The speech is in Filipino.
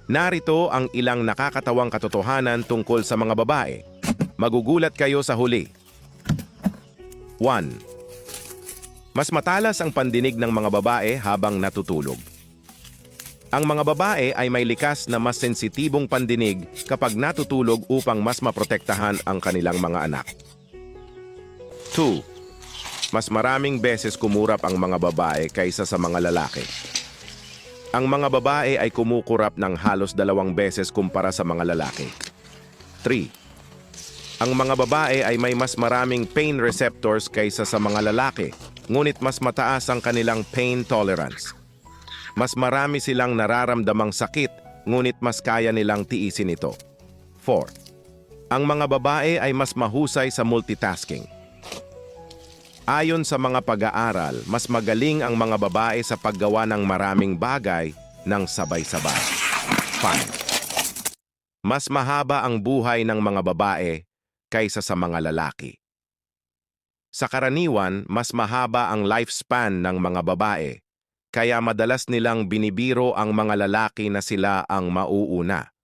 Narito ang ilang nakakatawang katotohanan tungkol sa mga babae. Magugulat kayo sa huli. 1. Mas matalas ang pandinig ng mga babae habang natutulog. Ang mga babae ay may likas na mas sensitibong pandinig kapag natutulog upang mas maprotektahan ang kanilang mga anak. 2. Mas maraming beses kumurap ang mga babae kaysa sa mga lalaki. Ang mga babae ay kumukurap ng halos 2 beses kumpara sa mga lalaki. 3. Ang mga babae ay may mas maraming pain receptors kaysa sa mga lalaki, ngunit mas mataas ang kanilang pain tolerance. Mas marami silang nararamdamang sakit, ngunit mas kaya nilang tiisin ito. 4. Ang mga babae ay mas mahusay sa multitasking. Ayon sa mga pag-aaral, mas magaling ang mga babae sa paggawa ng maraming bagay ng sabay-sabay. 5. Mas mahaba ang buhay ng mga babae kaysa sa mga lalaki. Sa karaniwan, mas mahaba ang lifespan ng mga babae, kaya madalas nilang binibiro ang mga lalaki na sila ang mauuna.